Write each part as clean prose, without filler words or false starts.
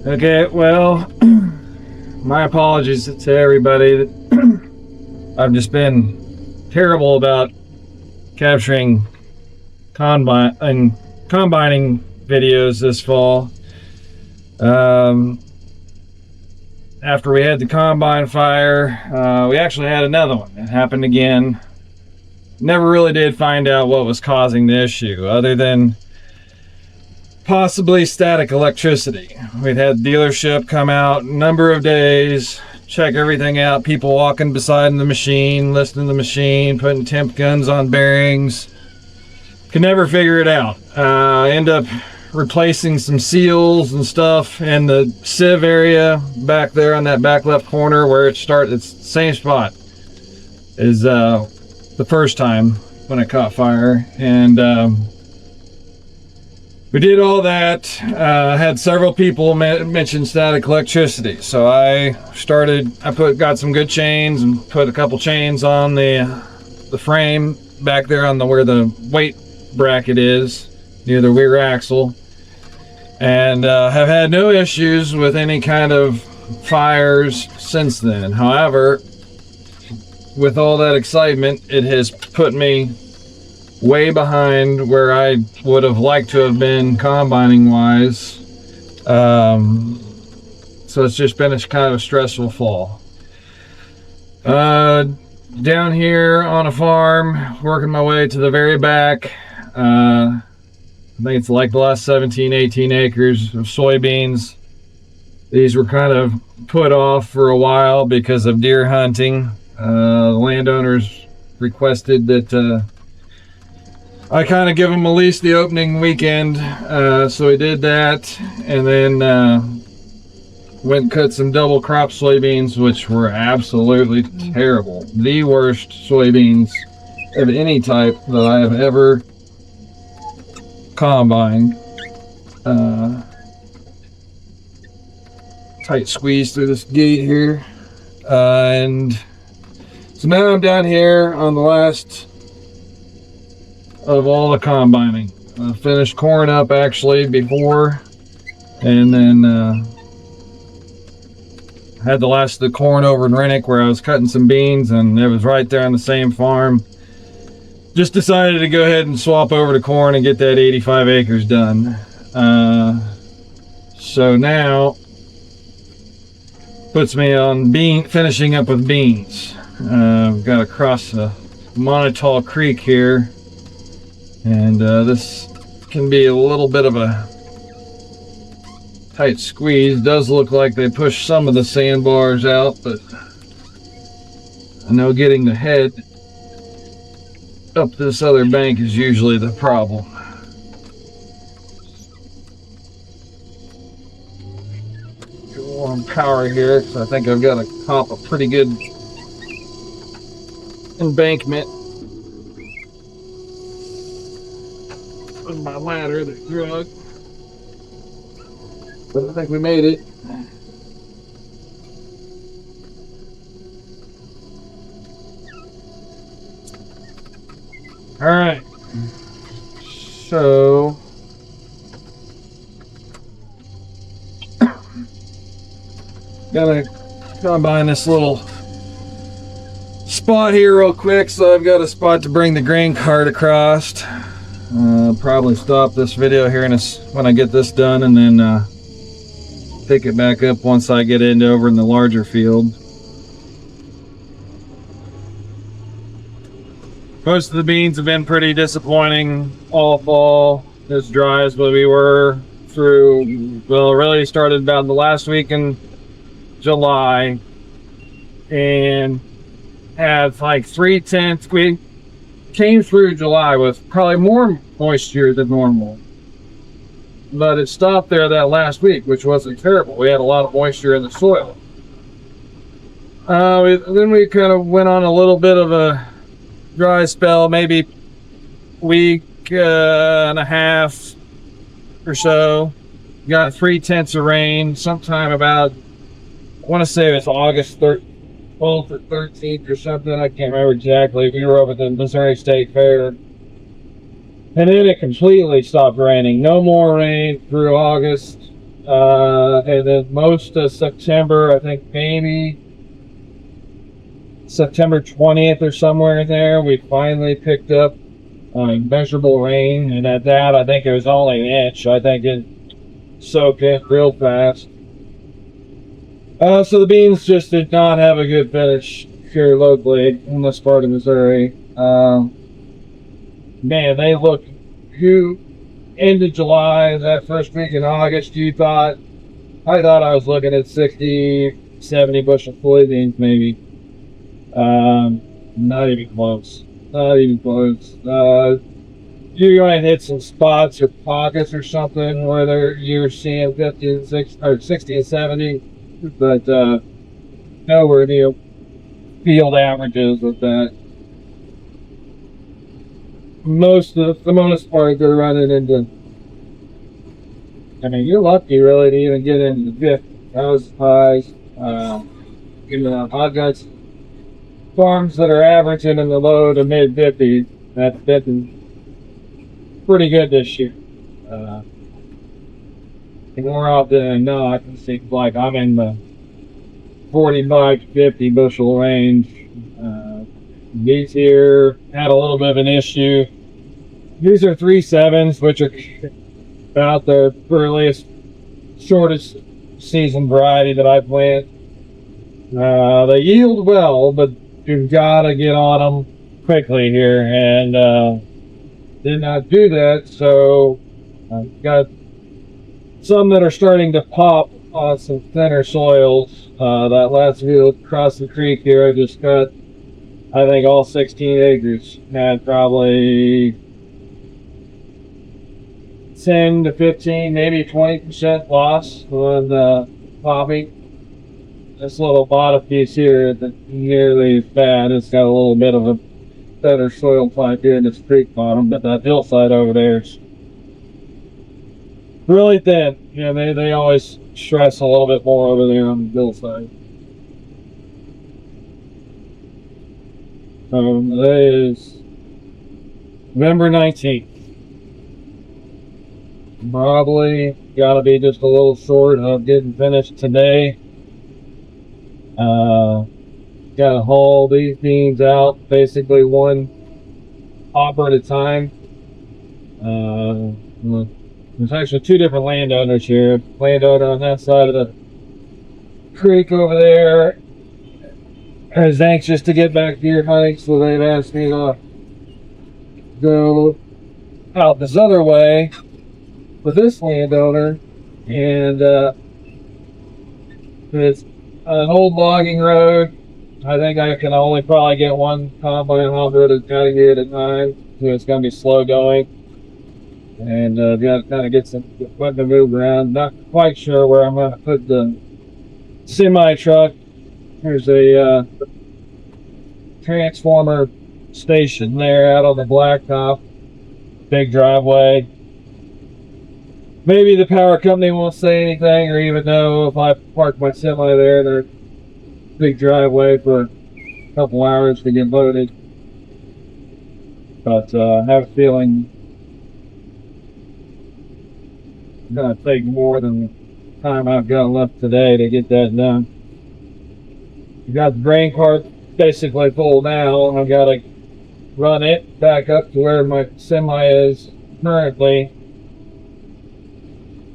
Okay, well, my apologies to everybody. I've just been terrible about capturing combining videos this fall. After we had the combine fire, we actually had another one. It happened again. Never really did find out what was causing the issue, other than possibly static electricity. We'd had the dealership come out a number of days, check everything out, people walking beside the machine, listening to the machine, putting temp guns on bearings. Could never figure it out. End up replacing some seals and stuff in the sieve area back there on that back left corner where it starts. It's the same spot as the first time when it caught fire. And we did all that. Had several people mention static electricity, so I got some good chains and put a couple chains on the frame back there on where the weight bracket is near the rear axle, and have had no issues with any kind of fires since then. However, with all that excitement, it has put me way behind where I would have liked to have been combining wise. So it's just been a kind of a stressful fall. Down here on a farm, working my way to the very back. I think it's like the last 17, 18 acres of soybeans. These were kind of put off for a while because of deer hunting. The landowners requested that I kind of give them at least the opening weekend, so we did that, and then went and cut some double crop soybeans, which were absolutely terrible. The worst soybeans of any type that I have ever combined. Tight squeeze through this gate here, and so now I'm down here on the last of all the combining. I finished corn up actually before, and then had the last of the corn over in Rennick where I was cutting some beans, and it was right there on the same farm. Just decided to go ahead and swap over to corn and get that 85 acres done. So now puts me on finishing up with beans. I've got to cross the Monotol Creek here, and this can be a little bit of a tight squeeze. Does look like they pushed some of the sandbars out, but I know getting the head up this other bank is usually the problem. Get warm power here, so I think I've got to hop a pretty good embankment with my ladder that drug, but I think we made it. All right, so gotta combine this little spot here real quick. So I've got a spot to bring the grain cart across. Probably stop this video here when I get this done, and then pick it back up once I get over in the larger field. Most of the beans have been pretty disappointing all fall, as dry as what we were through. Well, it really started about the last week in July, and had like 3/10. We came through July with probably more moisture than normal, but it stopped there that last week, which wasn't terrible. We had a lot of moisture in the soil. Then we kind of went on a little bit of a dry spell, maybe week and a half or so. Got 3/10 of rain sometime about, I want to say it was August 12th or 13th or something. I can't remember exactly. We were over at the Missouri State Fair, and then it completely stopped raining. No more rain through August, And then most of September, I think maybe September 20th or somewhere in there, we finally picked up measurable rain. And at that, I think it was only an inch. I think it soaked in real fast. So the beans just did not have a good finish here locally in this part of Missouri. Man, they look, you end of July, that first week in August, I thought I was looking at 60, 70 bushel soybeans maybe. Not even close. Not even close. You might hit some spots or pockets or something where you're seeing 50 and 60, or 60 and 70, but nowhere near field averages with that. For the most part, they're running into. I mean, you're lucky really to even get into the 50. That was highs. I've got farms that are averaging in the low to mid 50s. That's been pretty good this year. More often than not, it seems like I'm in the 45 to 50 bushel range. These here had a little bit of an issue. These are 3.7s, which are about the earliest, shortest season variety that I plant. They yield well, but you've got to get on them quickly here, and did not do that. So I've got some that are starting to pop on some thinner soils. That last field across the creek here, I just cut, I think all 16 acres had probably 10 to 15, maybe 20% loss on popping. This little bottom piece here isn't nearly as bad. It's got a little bit of a better soil type here in this creek bottom, but that hillside over there is really thin. Yeah, they always stress a little bit more over there on the hillside. Today is November 19th. Probably gotta be just a little short of getting finished today. Gotta haul these beans out basically one hopper at a time. There's actually two different landowners here. Landowner on that side of the creek over there is anxious to get back deer hunting, so they've asked me to go out this other way with this landowner, and it's an old logging road. I think I can only probably get one combine hopper at a time, so it's going to be slow going, and got to kind of get some equipment to move around. Not quite sure where I'm going to put the semi truck. There's a transformer station there out on the blacktop, big driveway. Maybe the power company won't say anything or even know if I park my semi there. Their big driveway for a couple hours to get loaded. But I have a feeling it's going to take more than the time I've got left today to get that done. I've got the grain cart basically full now. I've got to run it back up to where my semi is currently.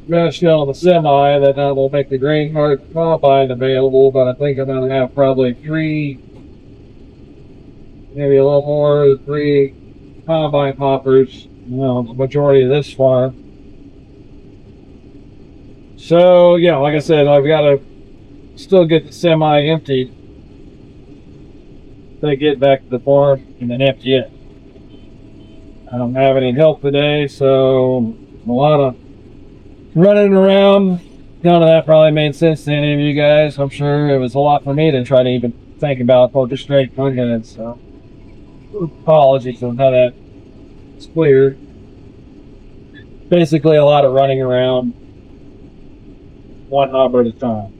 Rush on the semi, then I will make the grain cart combine available, but I think I'm going to have probably three, maybe a little more, 3 combine hoppers, the majority of this farm. So, yeah, like I said, I've got to still get the semi emptied. Then get back to the farm and then empty it. I don't have any help today, so a lot of running around. None of that probably made sense to any of you guys. I'm sure it was a lot for me to try to even think about orchestrate it. So apologies on how that is clear. Basically a lot of running around one hopper at a time.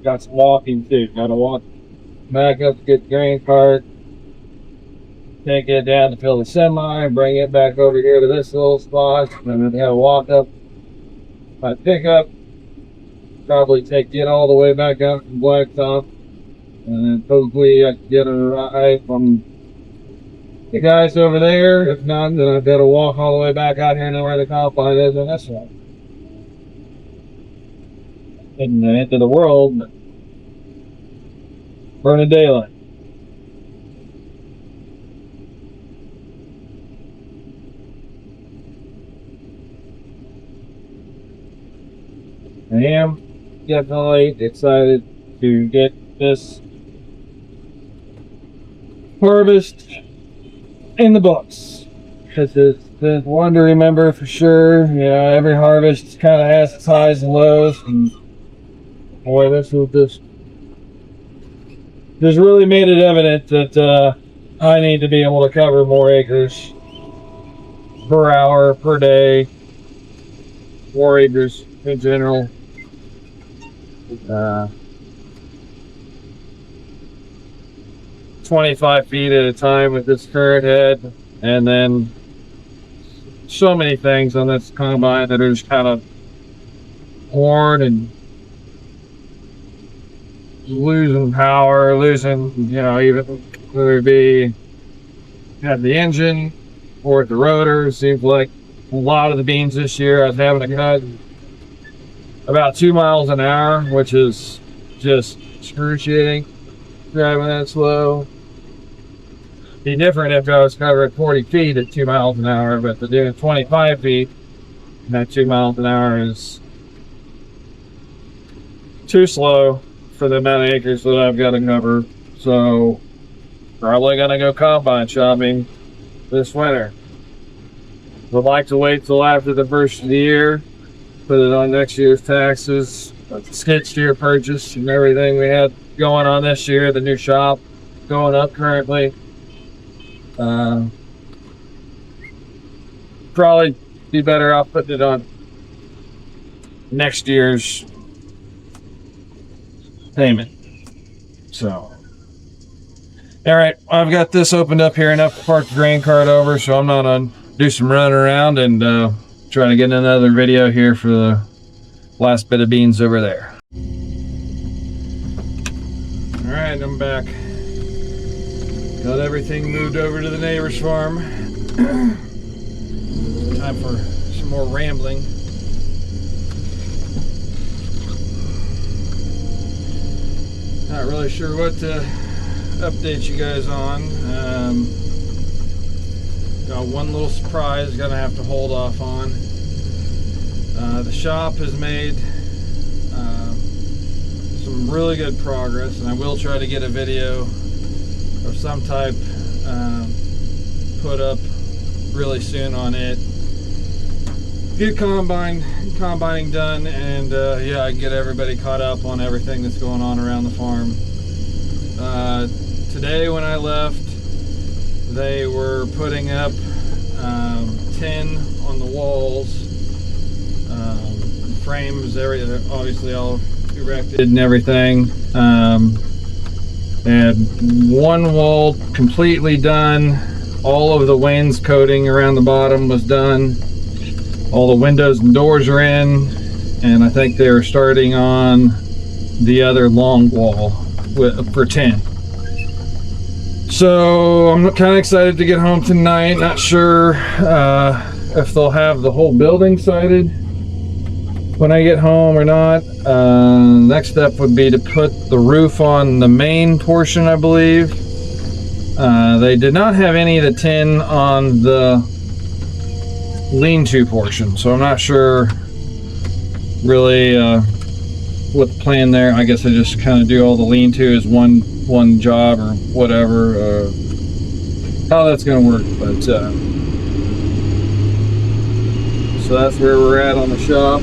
Got some walking too. Gotta walk back up to get the grain cart. take it down to fill the semi, bring it back over here to this little spot, and then have a walk up my pickup. Probably take it all the way back out to Blacktop, and then hopefully I can get a ride from the guys over there. If not, then I've got to walk all the way back out here to where the combine is, and that's right. In the end of the world, but burning daylight. I am definitely excited to get this harvest in the books, because it's one to remember for sure. You know, every harvest kind of has its highs and lows, and boy, this will just really made it evident that I need to be able to cover more acres per hour, per day, more acres in general. 25 feet at a time with this current head, and then so many things on this combine that are just kind of worn and losing power, losing, you know, even whether it be at the engine or at the rotor. It seems like a lot of the beans this year I was having to cut about 2 miles an hour, which is just excruciating driving that slow. Be different if I was covering 40 feet at 2 miles an hour, but to do 25 feet at 2 miles an hour is too slow for the amount of acres that I've got to cover. So probably gonna go combine shopping this winter. Would like to wait till after the first of the year, put it on next year's taxes, the skid steer purchase and everything we had going on this year, the new shop going up currently. Probably be better off putting it on next year's payment. So, all right, I've got this opened up here enough to park the grain cart over, so I'm not on do some running around and try to get another video here for the last bit of beans over there. All right, I'm back. Got everything moved over to the neighbor's farm. Time for some more rambling. Not really sure what to update you guys on. Got one little surprise gonna have to hold off on. The shop has made some really good progress, and I will try to get a video of some type put up really soon on it. Get combining done, and yeah, I can get everybody caught up on everything that's going on around the farm. Today when I left, they were putting up tin on the walls, frames, everything, obviously all erected and everything. Had one wall completely done. All of the wainscoting around the bottom was done. All the windows and doors are in, and I think they were starting on the other long wall for tin. So I'm kind of excited to get home tonight. Not sure if they'll have the whole building sided when I get home or not. Next step would be to put the roof on the main portion, I believe. They did not have any of the tin on the lean-to portion, so I'm not sure really what the plan there. I guess I just kind of do all the lean-to as one job or whatever. How that's gonna work, but so that's where we're at on the shop.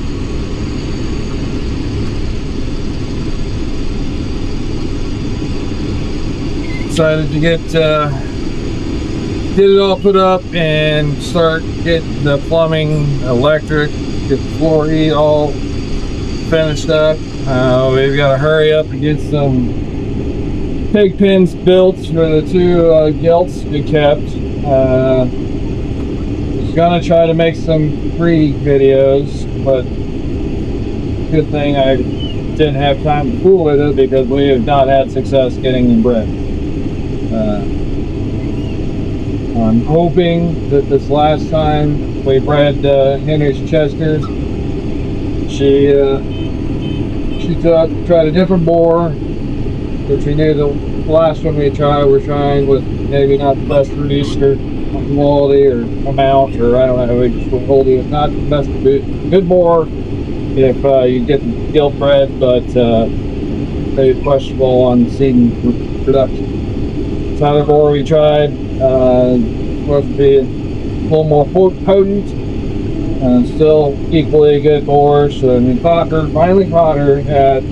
Excited to get it all put up and start getting the plumbing, electric, get the floor heat all finished up. We've got to hurry up and get some pig pens built for the two gilts we kept. Was gonna try to make some free videos, but good thing I didn't have time to fool with it because we have not had success getting them bred. I'm hoping that this last time we bred Henry's Chesters, she tried a different boar, which we knew the last one we tried, we're trying with maybe not the best producer quality or amount, or I don't know, we just were told it was not the best good boar if you get the gilt bred, but they were questionable on seed production. This other boar we tried supposed to be a little more potent, still equally good boar, so we finally caught her at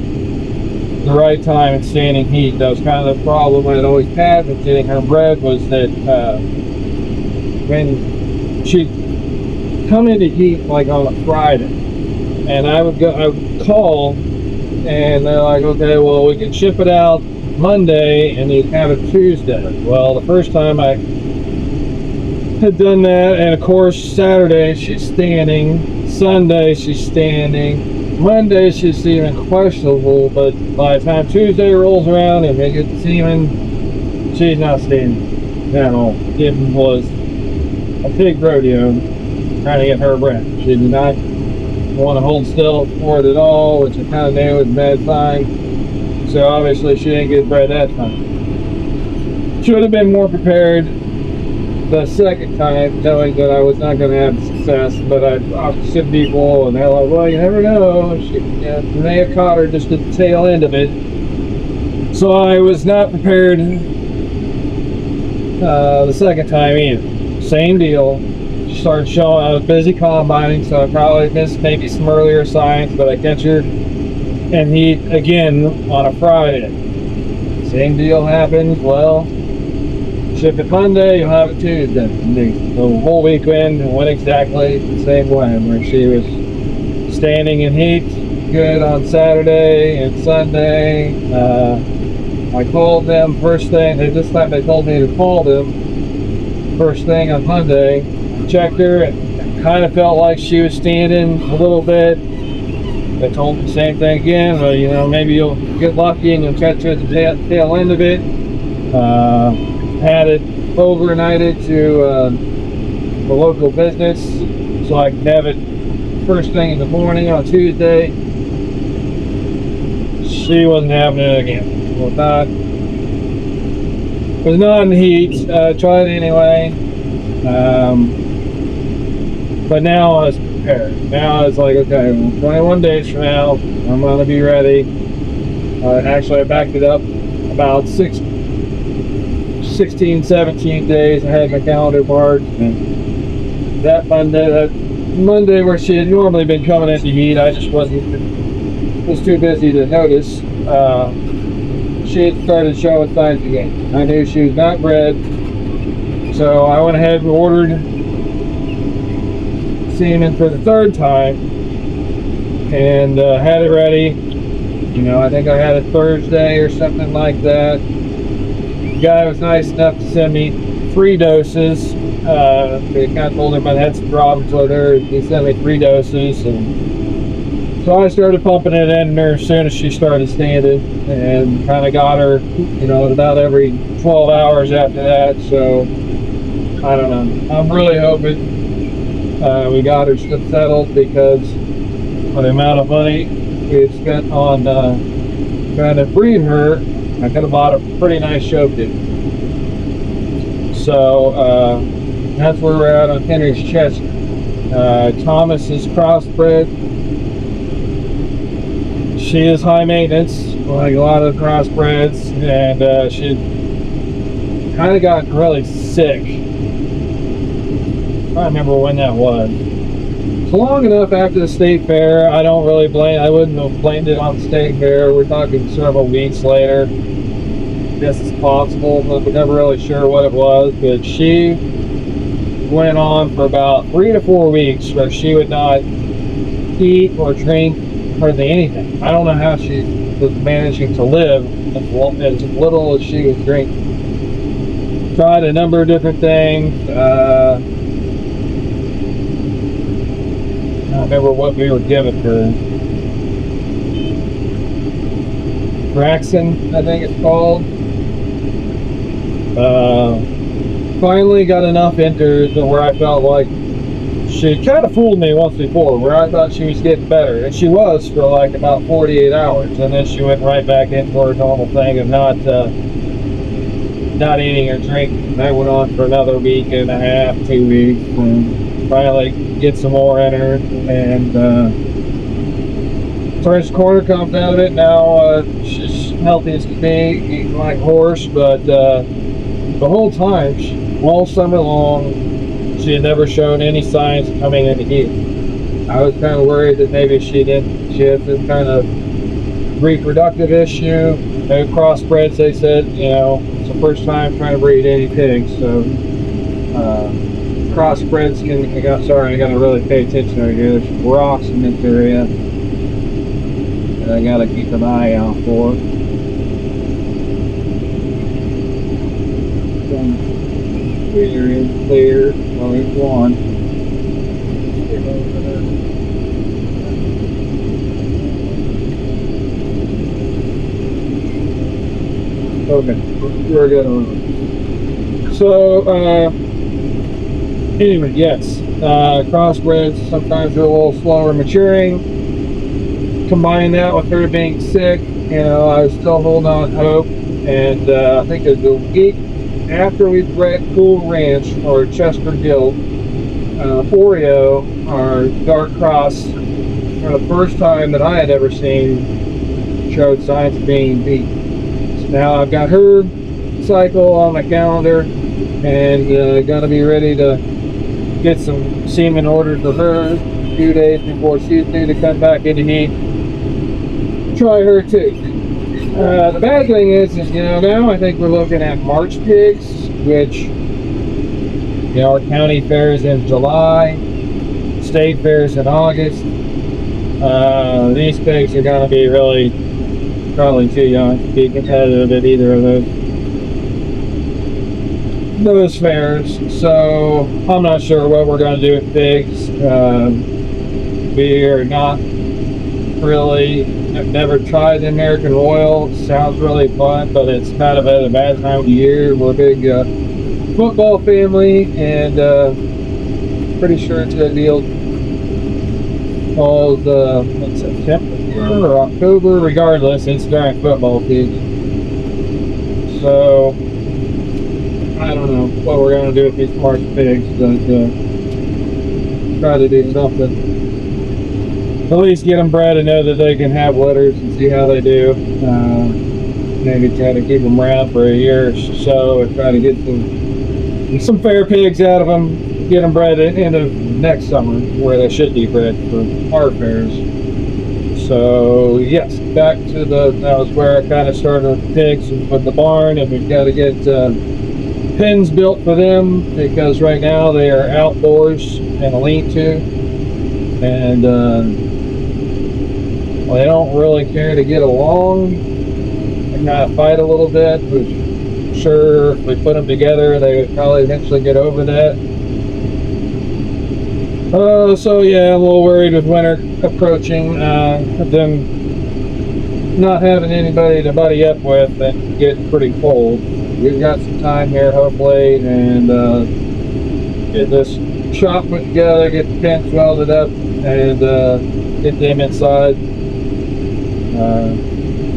the right time in standing heat. That was kind of the problem I'd always had with getting her bred, was that when she'd come into heat like on a Friday, and I would call, and they're like, okay, well, we can ship it out Monday and you have it Tuesday. Well, the first time I had done that, and of course Saturday she's standing, Sunday she's standing, Monday she's even questionable, but by the time Tuesday rolls around and they get semen, she's not standing at all. It was a pig rodeo trying to get her bred. She did not want to hold still for it at all, which I kind of knew was a bad sign. So obviously she didn't get bred that time. Should have been more prepared the second time, knowing that I was not going to have success. But I talked to some people, and they're like, well, you never know. They may have caught her just at the tail end of it. So I was not prepared the second time either. Same deal. She started showing, I was busy combining, so I probably missed maybe some earlier signs, but I catch her in heat again on a Friday. Same deal happens. Well, ship it Monday, you'll have it Tuesday. The whole weekend went exactly the same way, where she was standing in heat good on Saturday and Sunday. I called them first thing. This time they told me to call them first thing on Monday. Checked her, and kind of felt like she was standing a little bit. They told me the same thing again. Well, you know, maybe you'll get lucky and you'll catch her at the tail end of it. Had it overnighted to the local business so I could have it first thing in the morning on Tuesday. She wasn't having it again. Was not in heat. Tried anyway. But now I was prepared. Now it's like, okay, well, 21 days from now, I'm going to be ready. Actually, I backed it up about 16, 17 days. I had my calendar marked, and that Monday where she had normally been coming into heat, I just was too busy to notice. She had started showing signs again. I knew she was not bred, so I went ahead and ordered semen for the third time, and had it ready. You know, I think I had it Thursday or something like that. The guy was nice enough to send me 3 doses. They kind of told him I had some problems with her. He sent me 3 doses, and so I started pumping it in her as soon as she started standing, and kind of got her, you know, about every 12 hours after that. So I don't know. I'm really hoping we got her settled, because for the amount of money we had spent on trying to breed her, I could have bought a pretty nice show pig. So that's where we're at on Henry's Chester. Thomas is crossbred. She is high maintenance, like a lot of crossbreds, and she kind of got really sick. I don't remember when that was. It's long enough after the state fair. I don't really blame. I wouldn't have blamed it on the state fair. We're talking several weeks later. I guess it's possible, but we're never really sure what it was. But she went on for about 3 to 4 weeks where she would not eat or drink hardly anything. I don't know how she was managing to live as little as she was drinking. Tried a number of different things. I don't remember what we were given for. Braxton, I think it's called. Finally got enough into to where I felt like she kind of fooled me once before, where I thought she was getting better, and she was for like about 48 hours, and then she went right back into her normal thing of not eating or drinking. That went on for another week and a half, 2 weeks, and finally get some more in her, and French Quarter comes out of it. Now she's healthy as can be, eating like a horse, but the whole time, all summer long, she had never shown any signs of coming into heat. I was kind of worried that maybe she had some kind of reproductive issue. No crossbreds, they said. You know, it's the first time trying to breed any pigs, so crossbreds can. Sorry, I gotta really pay attention over here. There's rocks in this area that I gotta keep an eye out for. Clear. Well, there's one. Okay, we're good. So, anyway, yes, crossbreds sometimes are a little slower maturing. Combine that with her being sick, you know, I was still holding on hope, and I think it was a week after we bred Cool Ranch or Chester Gilt, Oreo, our dark cross, for the first time that I had ever seen, showed signs of being beat. So now I've got her cycle on my calendar, and gonna be ready to get some semen ordered for her a few days before she's due to come back into heat. Try her too. The bad thing is, you know, now I think we're looking at March pigs, which, you know, our county fair is in July, state fair is in August. These pigs are going to be really probably too young to be competitive at either of those fairs. So I'm not sure what we're going to do with pigs. We are not really, I've never tried the American Royal. It sounds really fun, but it's kind of at a bad time of the year. We're a big football family, and pretty sure it's going to be called September or October. Regardless, it's during football season. So I don't know what we're going to do with these March pigs, but try to do something. At least get them bred and know that they can have litters and see how they do. Maybe try to keep them around for a year or so and try to get some fair pigs out of them. Get them bred into next summer where they should be bred for our fairs. So yes, back to that was where I kind of started with pigs with the barn, and we've got to get pens built for them because right now they are outdoors in a lean-to, and they don't really care to get along and kind of fight a little bit, which I'm sure if we put them together they would probably eventually get over that. So yeah, I'm a little worried with winter approaching, them not having anybody to buddy up with and getting pretty cold. We've got some time here hopefully, and get this shop put together, get the pens welded up, and get them inside.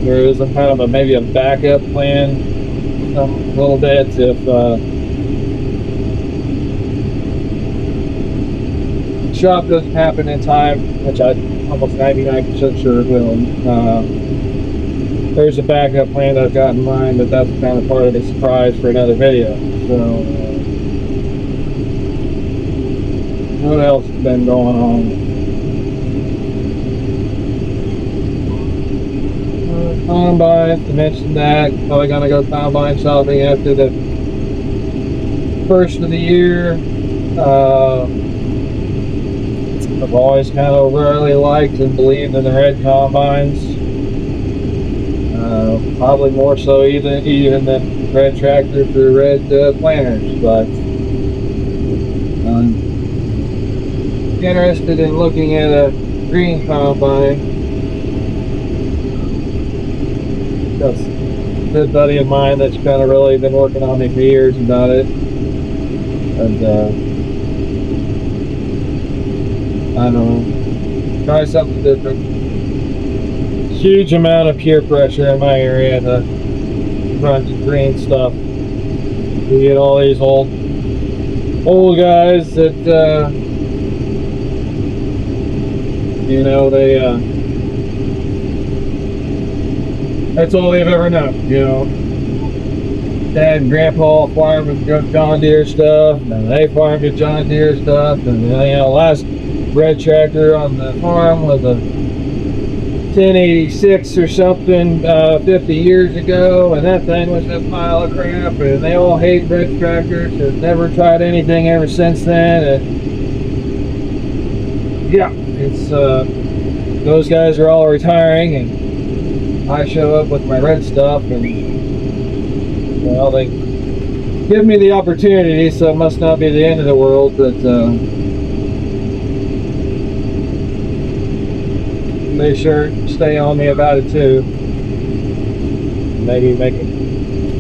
There is a kind of maybe a backup plan a little bit if shop doesn't happen in time, which I'm almost 99% sure it will. There's a backup plan that I've got in mind, but that's kind of part of the surprise for another video. So, what else has been going on? Combine, to mention that, probably gonna go combine shopping after the first of the year. I've always kind of really liked and believed in the red combines. Probably more so even than red tractors or red planters, but I'm interested in looking at a green combine. That's a good buddy of mine that's kind of really been working on me for years about it, and I don't know, try something different. Huge amount of peer pressure in my area to run green stuff. You get all these old guys that you know, that's all they've ever known, you know. Dad and Grandpa farmed with John Deere stuff, and they farmed with John Deere stuff, and you know, last red tractor on the farm was a 1086 or something 50 years ago, and that thing was a pile of crap, and they all hate red tractors and never tried anything ever since then. And yeah, it's those guys are all retiring, and I show up with my red stuff, and well, they give me the opportunity, so it must not be the end of the world, but they sure stay on me about it too. Maybe make a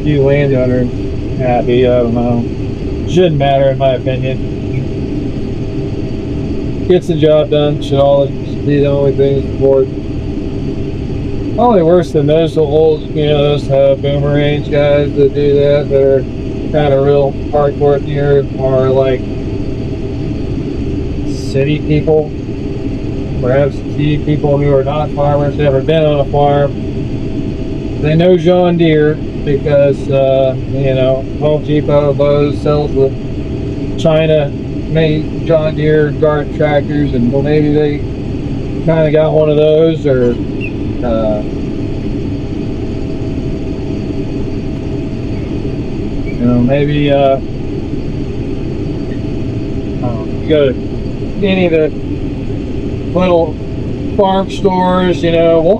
few landowners happy, I don't know. Shouldn't matter in my opinion. Gets the job done, should always be the only thing important. Probably worse than those old, you know, those boomer age guys that do that are kind of real hardcore here, are like city people. Perhaps see people who are not farmers, never been on a farm. They know John Deere because, you know, Home Depot, Lowe's sells the China-made John Deere garden tractors, and well, maybe they kind of got one of those, or you know, maybe you go to any of the little farm stores, you know,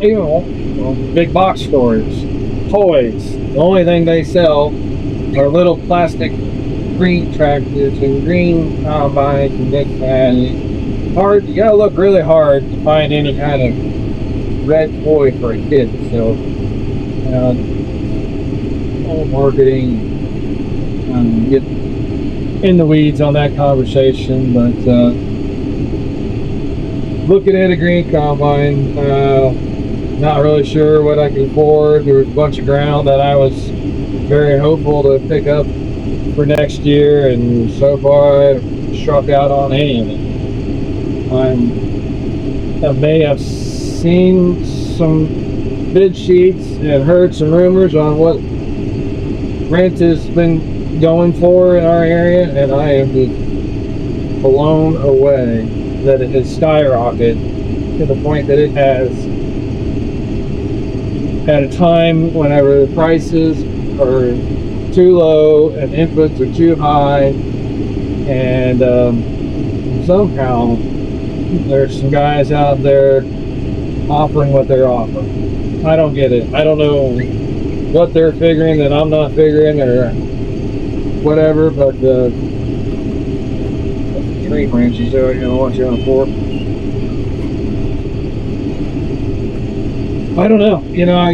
big box stores, toys. The only thing they sell are little plastic green tractors and green combines and this and hard. You gotta look really hard to find any kind of red toy for a kid. So, marketing, get in the weeds on that conversation, but looking at a green combine, not really sure what I can afford. There was a bunch of ground that I was very hopeful to pick up for next year, and so far I've struck out on any of it. I may have seen some bid sheets and heard some rumors on what rent has been going for in our area, and I am just blown away that it has skyrocketed to the point that it has, at a time whenever the prices are too low and inputs are too high, and somehow there's some guys out there offering what they're offering. I don't get it. I don't know what they're figuring that I'm not figuring or whatever, but tree branches there, you know, what you're on for. I don't know, you know,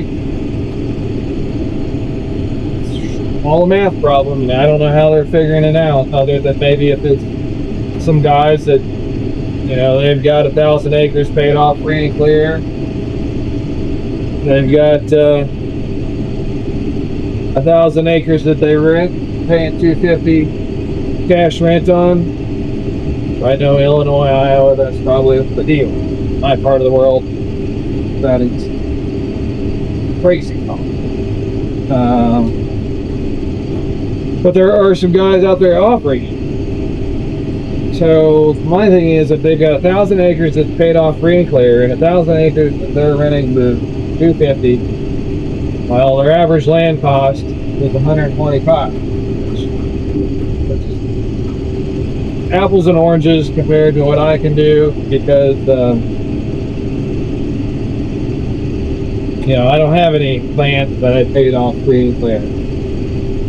it's all a math problem, and I don't know how they're figuring it out, other than maybe if it's some guys that, you know, they've got 1,000 acres paid off free and clear. They've got 1,000 acres that they rent, paying $250 cash rent on. I know Illinois, Iowa, that's probably the deal. My part of the world, that is crazy. But there are some guys out there offering it. So my thing is, if they've got 1,000 acres that's paid off free and clear, and 1,000 acres that they're renting the $250, well, their average land cost is $125. apples and oranges compared to what I can do, because I don't have any land that I paid off creating land.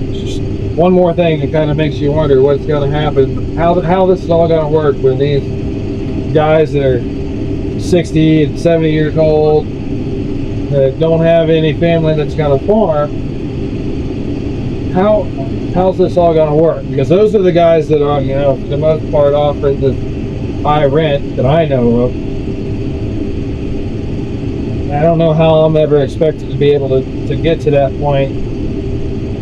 It's just one more thing that kind of makes you wonder what's going to happen, how this is all going to work when these guys that are 60 and 70 years old that don't have any family that's going to farm. How's this all going to work? Because those are the guys that are, for the most part, offering the high rent that I know of. I don't know how I'm ever expected to be able to get to that point,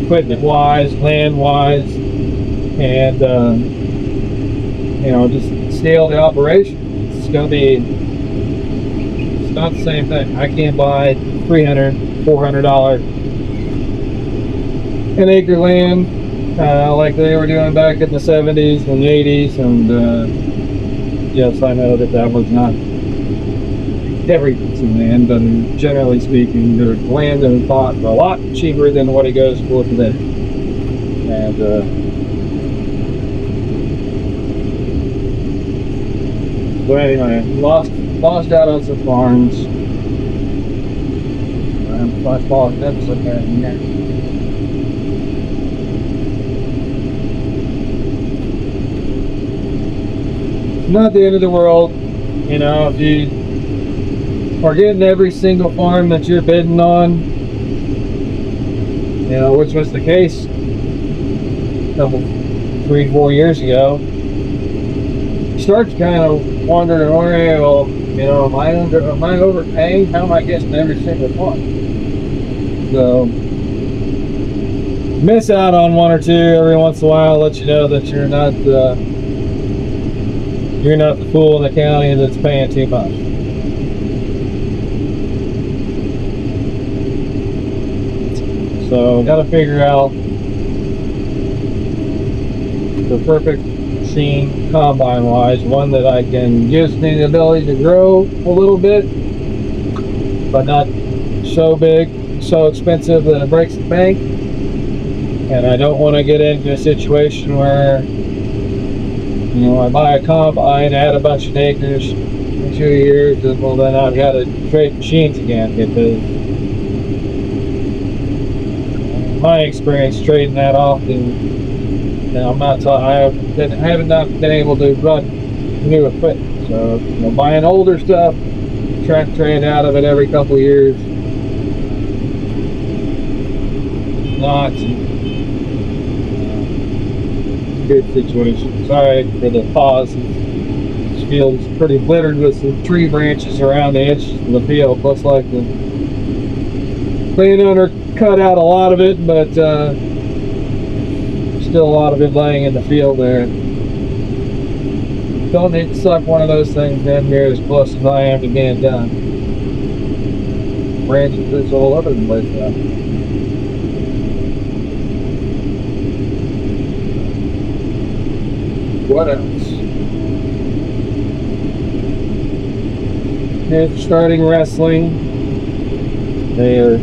equipment-wise, land-wise, and just scale the operation. It's going to be, it's not the same thing. I can't buy $300, $400 an acre land like they were doing back in the 70s and 80s, and yes, I know that was not every piece of land, but generally speaking, there's land that was bought for a lot cheaper than what it goes for today. And so anyway, lost out on some farms. My fault. That's okay. Not the end of the world, if you are getting every single farm that you're bidding on, which was the case a couple, 3-4 years ago, you start to kind of wonder, well, am I overpaying? How am I getting every single farm? So miss out on one or two every once in a while, let you know that you're not the fool in the county that's paying too much. So, got to figure out the perfect machine, combine-wise, one that I can gives me the ability to grow a little bit, but not so big, so expensive that it breaks the bank. And I don't want to get into a situation where I buy a combine, add a bunch of acres in 2 years, and well, then I've got to trade machines again, because my experience trading that off, and I haven't been able to run new equipment. So buying older stuff, trying to trade out of it every couple of years, not good situation. Sorry for the pause. This field's pretty littered with some tree branches around the edge of the field. Looks like the landowner cut out a lot of it, but still a lot of it laying in the field there. Don't need to suck one of those things in here as close as I am to being done. Branches is all over the place now. What else? They're starting wrestling. They are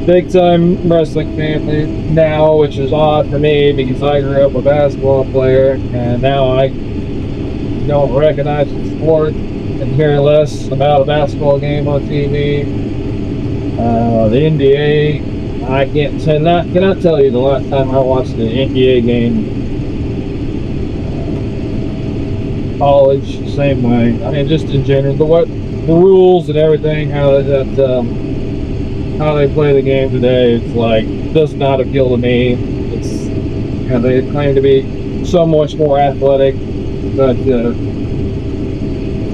big time wrestling family now, which is odd for me because I grew up a basketball player, and now I don't recognize the sport and hear less about a basketball game on TV. The NBA, I cannot tell you the last time I watched an NBA game. College, same way. I mean, just in general, the rules and everything, how they play the game today, it's like, does not appeal to me. It's, they claim to be so much more athletic, but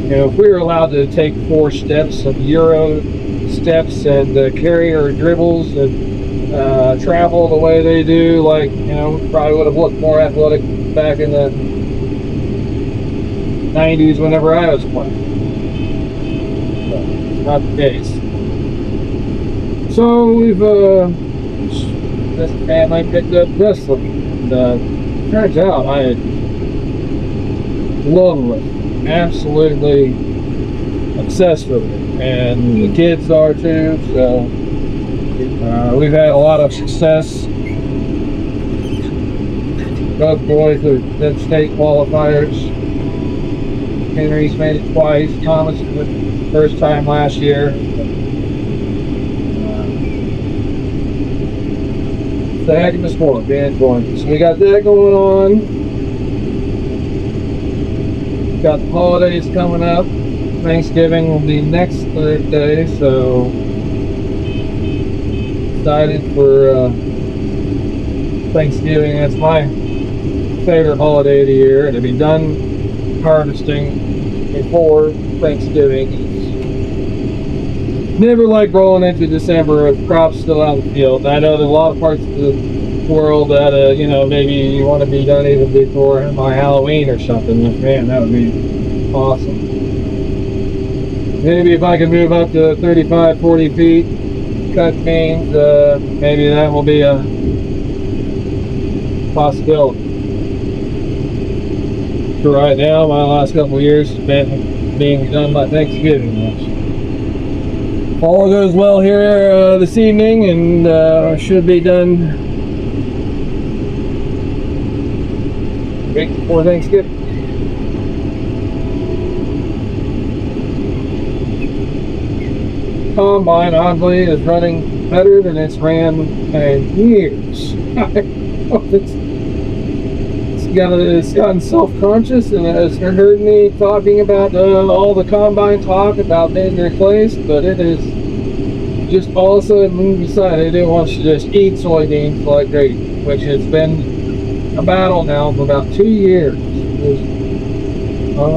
if we were allowed to take 4 steps of Euro steps and carry our dribbles and travel the way they do, like, probably would have looked more athletic back in the 90s whenever I was playing. But not the case. So we've this family picked up wrestling, and turns out I love it, absolutely obsessed with it, and the kids are too. So we've had a lot of success Both boys have been state qualifiers. Henry's made it twice. Thomas for the first time last year. It's a heck of a sport, being going. So we got that going on. Got the holidays coming up. Thanksgiving will be next Thursday, so excited for Thanksgiving. That's my favorite holiday of the year. To be done harvesting before Thanksgiving. Never like rolling into December with crops still out in the field. I know there's a lot of parts of the world that you know, maybe you want to be done even before by Halloween or something. Man, that would be awesome. Maybe if I could move up to 35, 40 feet, cut beans, maybe that will be a possibility. For right now, my last couple of years has been being done by Thanksgiving. All goes well here this evening, and should be done right before Thanksgiving. Combine, oddly, is running better than it's ran in years. It's gotten self-conscious, and it's heard me talking about all the combine talk about being replaced, but it is just all of a sudden decided it wants to just eat soybeans like crazy, which has been a battle now for about 2 years.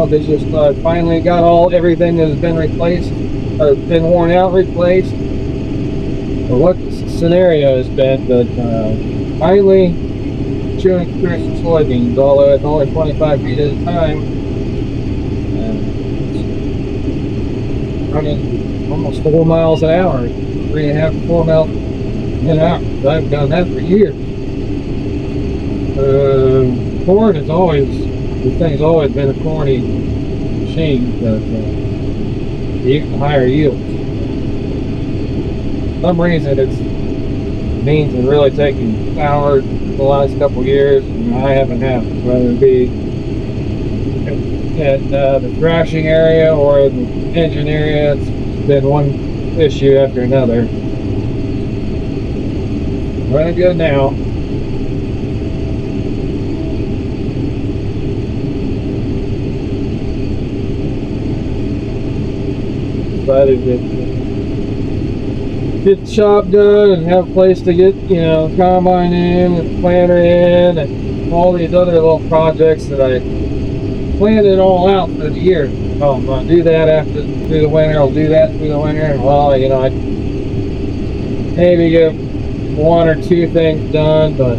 They just finally got everything that has been replaced, or been worn out, replaced, or what the scenario has been, but finally chewing through some soybeans, although it's only 25 feet at a time, and running almost 4 miles an hour, 3.5 to 4 miles an hour. I've done that for years. Corn is always, this thing's always been a corny machine, but even higher yields. For some reason, beans have really taken power the last couple of years, and I haven't had it, whether it be at the thrashing area or the engine area. It's been one issue after another. Running good now. Decided to get the shop done and have a place to get, you know, combine in and planter in and all these other little projects that I planned it all out for the year. Oh, I'm going to do that through the winter. I'll do that through the winter. And well, you know, I maybe get 1 or 2 things done, but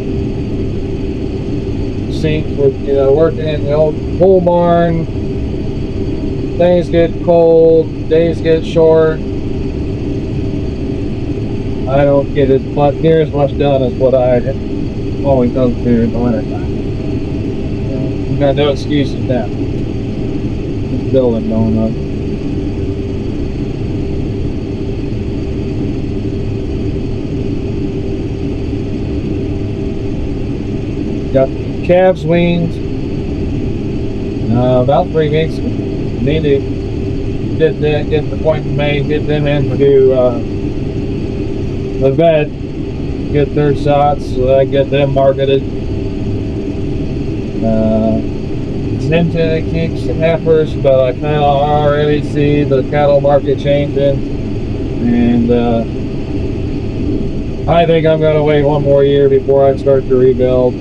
seems with, you know, working in the old pole barn, things get cold, days get short. I don't get near as much done as what I always done through in the winter time. I've got no excuses now. This building going up. Got calves weaned. About 3 weeks. Need to get the appointment made, get them in to do the vet, get their shots so that I get them marketed. It's into the kinks and heifers, but I kind of already see the cattle market changing, and I think I'm going to wait 1 more year before I start to rebuild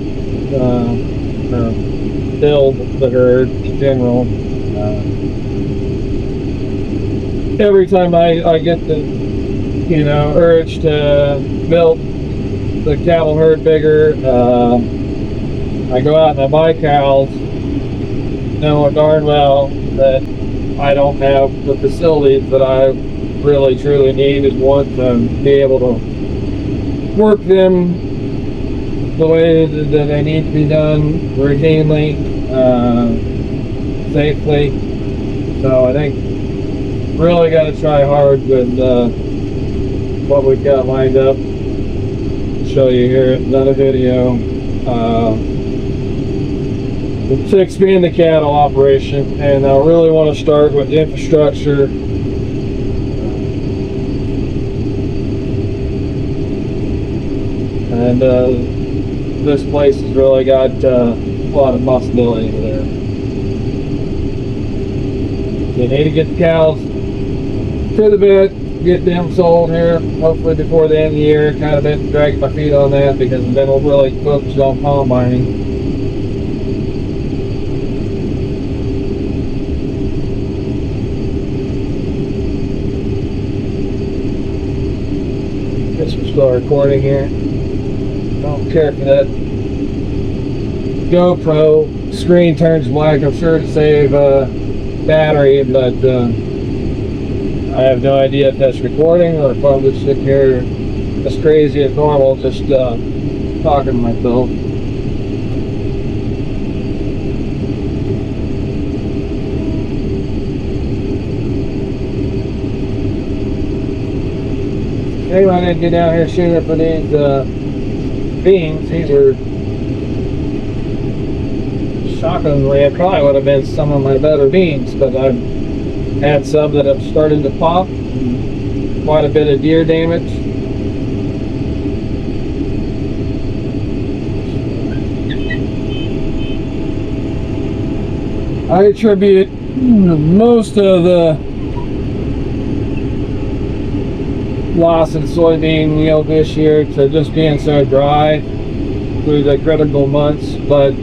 or build the herd in general. Every time I get the, you know, urge to build the cattle herd bigger, I go out and I buy cows, knowing darn well that I don't have the facilities that I really truly need, and want to be able to work them the way that they need to be done routinely, safely. So I think really got to try hard with what we've got lined up. I'll show you here another video. to expand the cattle operation, and I really want to start with infrastructure. And this place has really got a lot of possibility there. You need to get the cows to the bed, get them sold here, hopefully before the end of the year. Kind of been dragging my feet on that because I've been really focused on combining. Guess we'll start recording here. Don't care for that GoPro screen turns black. I'm sure to save battery, but I have no idea if that's recording or if I'm just sitting here as crazy as normal, just talking to myself. Anyway, I didn't get down here shooting for these beans. These are shockingly, it probably would have been some of my better beans, but I've had some that have started to pop. Quite a bit of deer damage. I attribute most of the loss in soybean yield this year to just being so dry through the critical months, but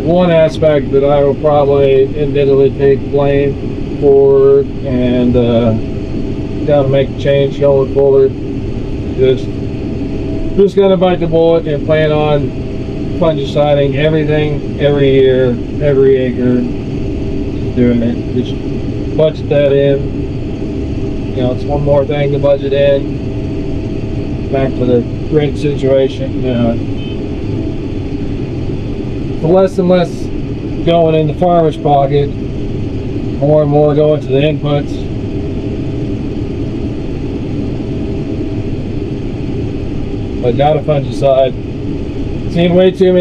one aspect that I will probably admittedly take blame for and gotta make a change going forward, just gotta bite the bullet and plan on fungiciding everything every year, every acre, just doing it, just budget that in. You know, it's one more thing to budget in. Back to the rent situation. Less and less going in the farmer's pocket, more and more going to the inputs. But not a fungicide. Seeing way too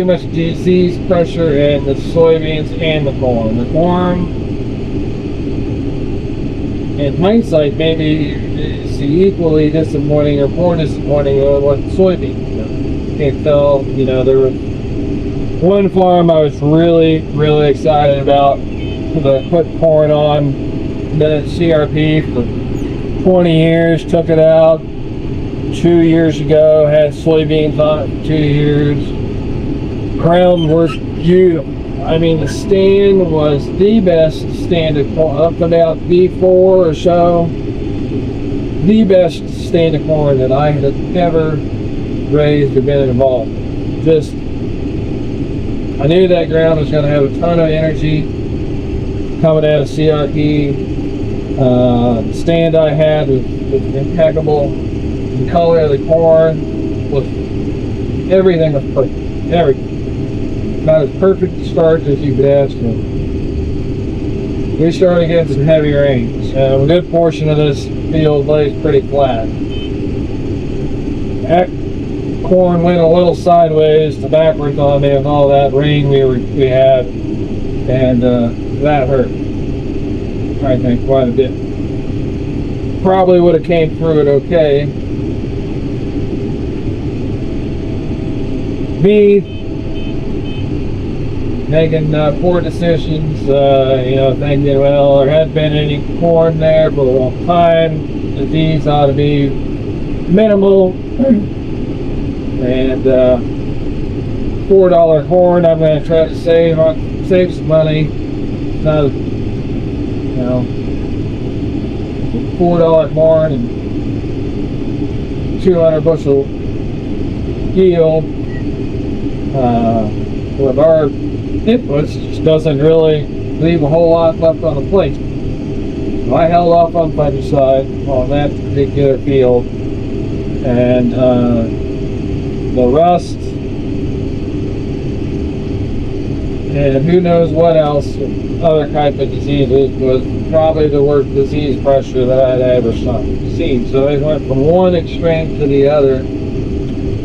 much disease pressure in the soybeans and the corn. The corn, in hindsight, maybe is equally disappointing or more disappointing than what soybeans. Can't tell. You know, there was one farm I was really excited about to put corn on, the CRP for 20 years, took it out 2 years ago, had soybeans on it for 2 years. Ground was beautiful. I mean, the stand was the best stand of corn, up about V4 or so, the best stand of corn that I had ever raised or been involved. Just, I knew that ground was going to have a ton of energy coming out of CRP. The stand I had was impeccable. The color of the corn was, everything was perfect. Everything. About as perfect a start as you could ask for. We started getting some heavy rains. A good portion of this field lays pretty flat. Corn went a little sideways to backwards on me with all that rain we had, and that hurt, I think, quite a bit. Probably would have came through it okay. Me making poor decisions, you know, thinking, well, there hadn't been any corn there for a long time, disease ought to be minimal, and $4 corn I'm going to try to save some money. Not, you know, $4 corn and 200 bushel yield with our inputs just doesn't really leave a whole lot left on the plate. So I held off on fungicide on that particular field, and the rust and who knows what else, other type of diseases, was probably the worst disease pressure that I'd ever seen. So they went from one extreme to the other,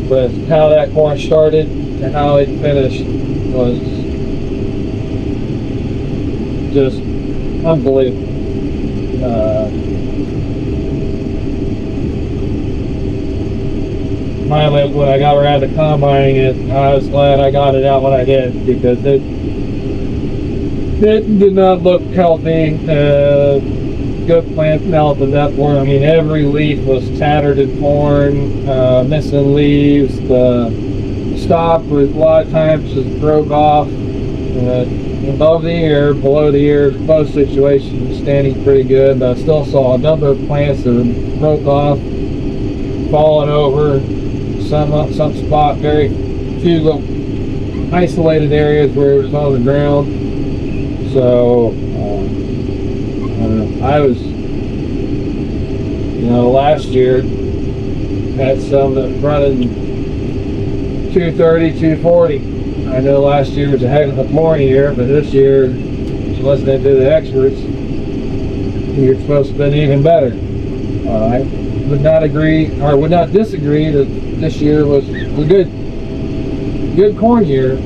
with how that corn started and how it finished was just unbelievable. Finally, when I got around to combining it, I was glad I got it out when I did, because it did not look healthy. Good plant health at that point. I mean, every leaf was tattered and torn, missing leaves. The stalk was a lot of times just broke off. Above the ear, below the ear, both situations standing pretty good. I still saw a number of plants that broke off, falling over. Some spot, very few little isolated areas where it was on the ground. So I was, last year had some that running 230, 240. I know last year was a heck of a corn year, but this year, listening to the experts, you're supposed to be even better. I would not agree, or would not disagree, that this year was a good corn year.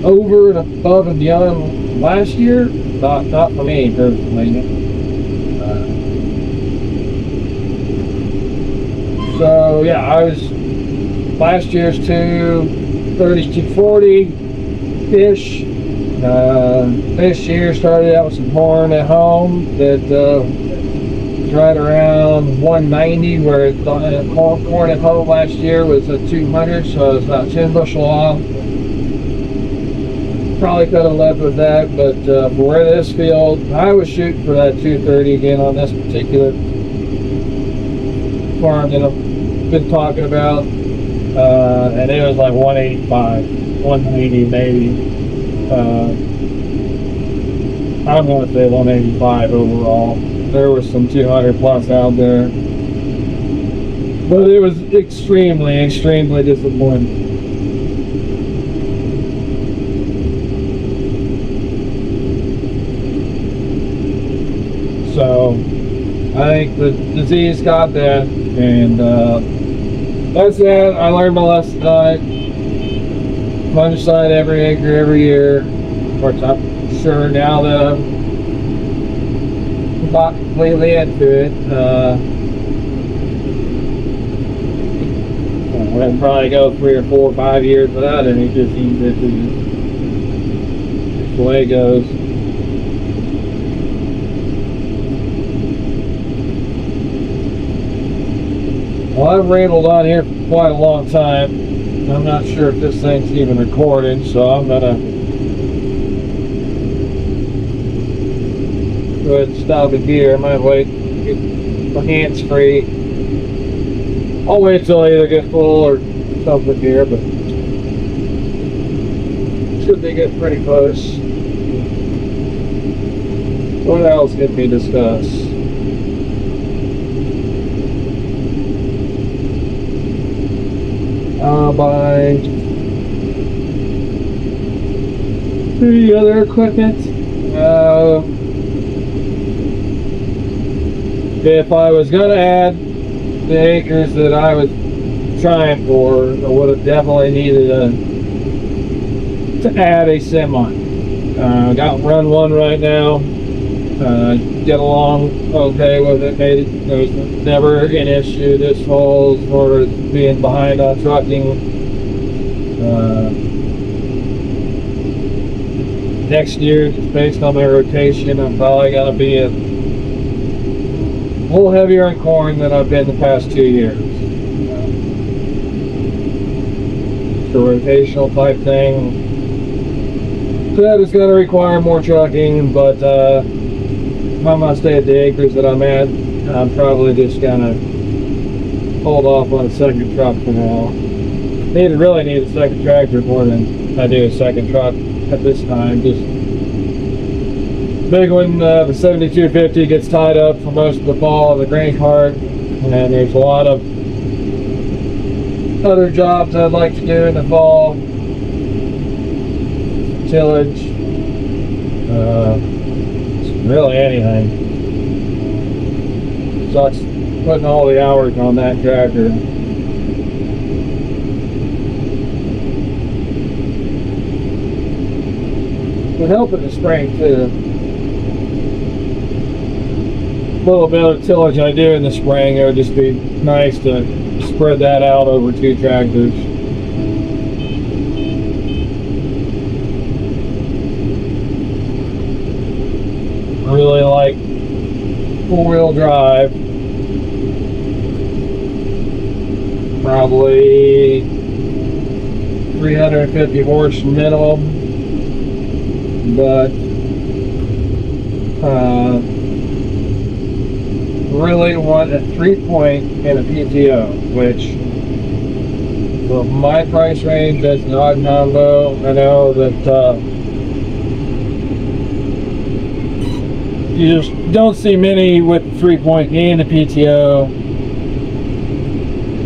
Over and above and beyond last year, not for me personally. So yeah, I was last year's 230, 240-ish. This year started out with some corn at home that was right around 190, where corn at home last year was a 200, so it was about 10 bushel off. Probably could have left with that, but for where this field, I was shooting for that 230 again on this particular farm that I've been talking about. And it was like 185, 190 maybe. I'm going to say 185 overall. There was some 200 plus out there, but it was extremely disappointing. So I think the disease got that, and that's it. I learned my lesson on it. Fungicide every acre, every year. Of course, I'm sure now that I'm not completely into it, we'll probably go 3 or 4 or 5 years without any disease. It's the way it goes. Well, I've rambled on here for quite a long time. I'm not sure if this thing's even recording, so I'm gonna go ahead and stop it here. I might wait, get my hands free. I'll wait until I either get full or something here, but should be getting pretty close. What else can we discuss? Buy the other equipment. If I was going to add the acres that I was trying for, I would have definitely needed to add a semi. Got run one right now. Get along okay with it. There's never an issue this fall as far as being behind on trucking. Next year, just based on my rotation, I'm probably going to be a little heavier in corn than I've been the past 2 years. It's a rotational type thing. So that is going to require more trucking, but if I'm going to stay at the acres that I'm at, I'm probably just going to hold off on a second truck for now. Really need a second tractor more than I do a second truck at this time. Just big one, the 7250 gets tied up for most of the fall in the grain cart, and there's a lot of other jobs I'd like to do in the fall. Tillage, really anything. Sucks putting all the hours on that tractor. would help in the spring too. A little bit of tillage I do in the spring, it would just be nice to spread that out over 2 tractors. I really like 4-wheel drive. Probably 350 horse minimum, but really want a 3-point and a PTO, which for my price range, that's an odd combo. I know that you just don't see many with 3-point and a PTO.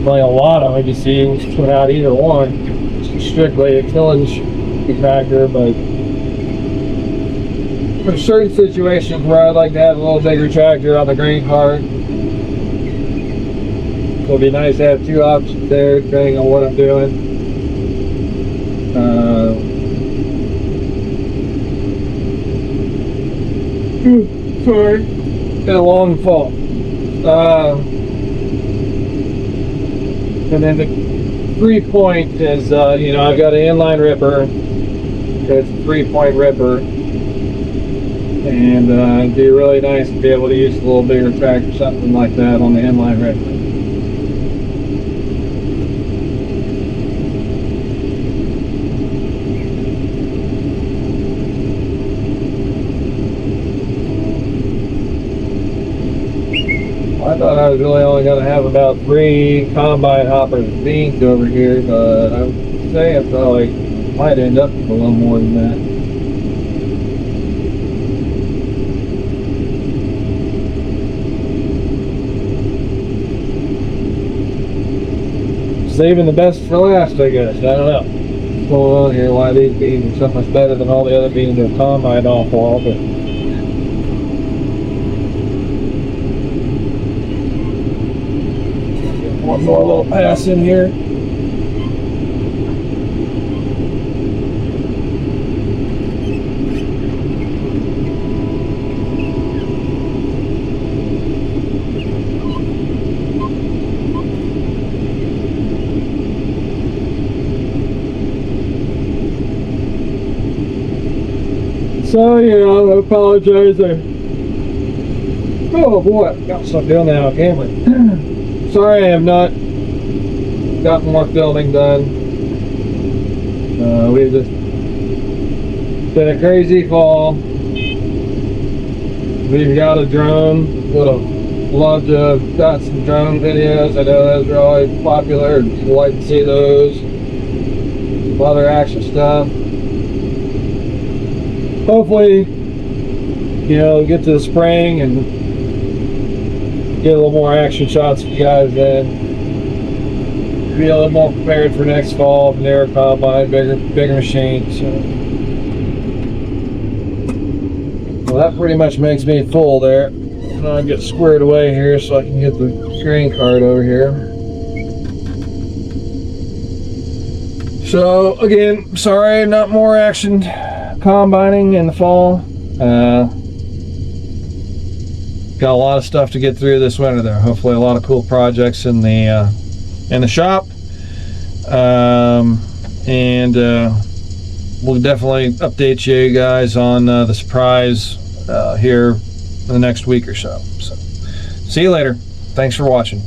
Like a lot of them you see without either one. It's strictly a tillage tractor, but for certain situations where I'd like to have a little bigger tractor on the grain cart, it'll be nice to have 2 options there depending on what I'm doing. Sorry, got a long fall. And then the 3-point is, you know, I've got an inline ripper. It's a 3-point ripper. And it'd be really nice to be able to use a little bigger tractor, something like that on the inline ripper. I thought I was really only going to have about 3 combine hoppers of beans over here, but I would say I probably might end up with a little more than that. Saving the best for last, I guess. I don't know what's going on here, why these beans are so much better than all the other beans that combined off all, but one more little pass in here. So, you know, I apologize. Oh boy, got something doing that on camera. Sorry I have not got more filming done. We've just been a crazy fall. We've got a drone. Would have loved to have got some drone videos. I know those are always popular and people like to see those. Some other action stuff. Hopefully, you know, get to the spring and get a little more action shots for you guys then. Be a little more prepared for next fall, narrow combine, bigger machines. So. Well, that pretty much makes me full there. And I'll get squared away here so I can get the grain cart over here. So again, sorry, not more action combining in the fall. Got a lot of stuff to get through this winter there. Hopefully a lot of cool projects in the shop. And we'll definitely update you guys on the surprise here in the next week or so. So see you later. Thanks for watching.